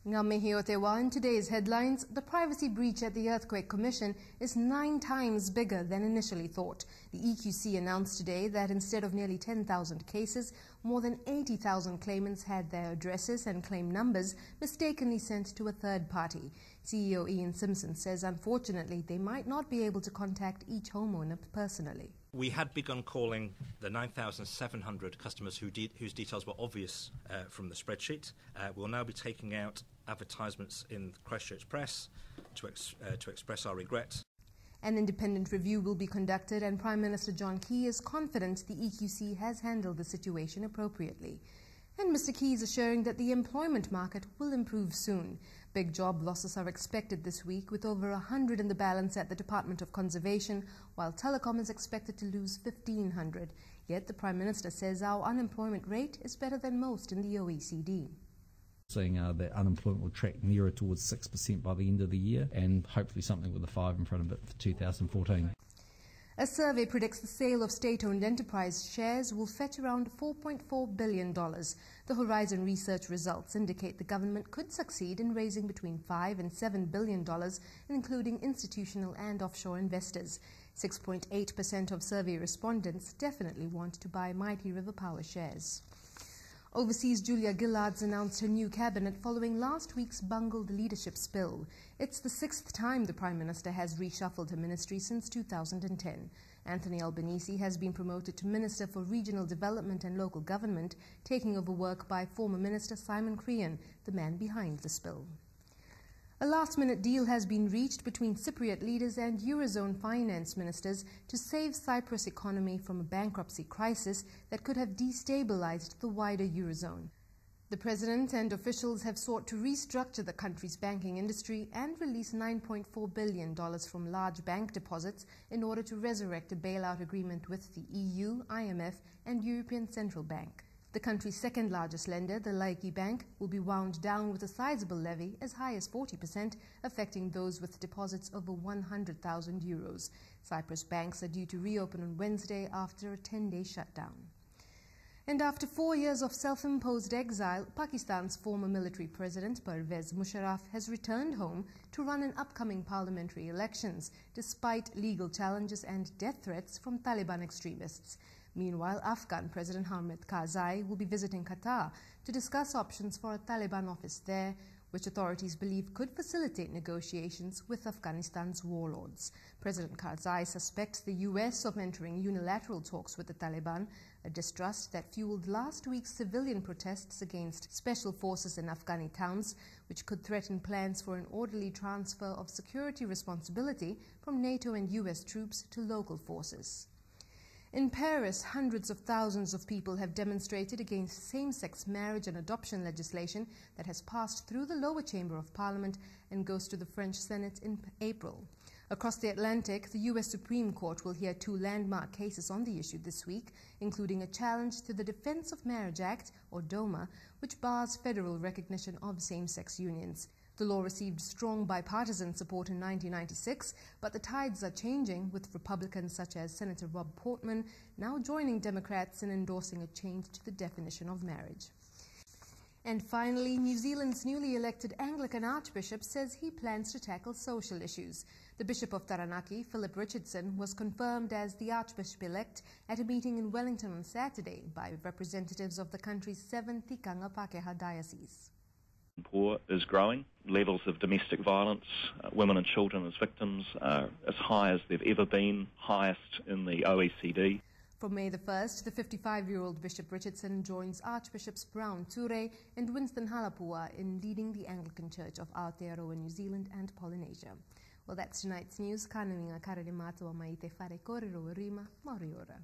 Ngā mihi o te wā. In today's headlines, the privacy breach at the Earthquake Commission is 9 times bigger than initially thought. The EQC announced today that instead of nearly 10,000 cases, more than 80,000 claimants had their addresses and claim numbers mistakenly sent to a third party. CEO Ian Simpson says unfortunately they might not be able to contact each homeowner personally. We had begun calling the 9,700 customers whose details were obvious from the spreadsheet. We'll now be taking out advertisements in the Christchurch Press to express our regret. An independent review will be conducted, and Prime Minister John Key is confident the EQC has handled the situation appropriately. And Mr. Key is assuring that the employment market will improve soon. Big job losses are expected this week, with over 100 in the balance at the Department of Conservation, while Telecom is expected to lose 1,500. Yet the Prime Minister says our unemployment rate is better than most in the OECD. Seeing that unemployment will track nearer towards 6% by the end of the year, and hopefully something with a 5 in front of it for 2014. A survey predicts the sale of state-owned enterprise shares will fetch around $4.4 billion. The Horizon Research results indicate the government could succeed in raising between $5 and $7 billion, including institutional and offshore investors. 6.8% of survey respondents definitely want to buy Mighty River Power shares. Overseas, Julia Gillard's announced her new cabinet following last week's bungled leadership spill. It's the 6th time the Prime Minister has reshuffled her ministry since 2010. Anthony Albanese has been promoted to Minister for Regional Development and Local Government, taking over work by former Minister Simon Crean, the man behind the spill. A last-minute deal has been reached between Cypriot leaders and Eurozone finance ministers to save Cyprus' economy from a bankruptcy crisis that could have destabilized the wider Eurozone. The President and officials have sought to restructure the country's banking industry and release $9.4 billion from large bank deposits in order to resurrect a bailout agreement with the EU, IMF and European Central Bank. The country's second largest lender, the Laiki Bank, will be wound down with a sizable levy as high as 40%, affecting those with deposits over 100,000 euros. Cyprus banks are due to reopen on Wednesday after a 10-day shutdown. And after 4 years of self-imposed exile, Pakistan's former military president Pervez Musharraf has returned home to run in upcoming parliamentary elections, despite legal challenges and death threats from Taliban extremists. Meanwhile, Afghan President Hamid Karzai will be visiting Qatar to discuss options for a Taliban office there, which authorities believe could facilitate negotiations with Afghanistan's warlords. President Karzai suspects the US of entering unilateral talks with the Taliban, a distrust that fueled last week's civilian protests against special forces in Afghani towns, which could threaten plans for an orderly transfer of security responsibility from NATO and US troops to local forces. In Paris, hundreds of thousands of people have demonstrated against same-sex marriage and adoption legislation that has passed through the lower chamber of parliament and goes to the French Senate in April. Across the Atlantic, the US Supreme Court will hear 2 landmark cases on the issue this week, including a challenge to the Defense of Marriage Act, or DOMA, which bars federal recognition of same-sex unions. The law received strong bipartisan support in 1996, but the tides are changing, with Republicans such as Senator Rob Portman now joining Democrats in endorsing a change to the definition of marriage. And finally, New Zealand's newly elected Anglican Archbishop says he plans to tackle social issues. The Bishop of Taranaki, Philip Richardson, was confirmed as the Archbishop-elect at a meeting in Wellington on Saturday by representatives of the country's 7 Tikanga Pākehā dioceses. Poor is growing. Levels of domestic violence, women and children as victims, are as high as they've ever been, highest in the OECD. From May the 1st, the 55-year-old Bishop Richardson joins Archbishops Brown Ture and Winston Halapua in leading the Anglican Church of Aotearoa, New Zealand and Polynesia. Well, that's tonight's news. Ka na minga karere mātua mai te whare kōrero rima, moriora.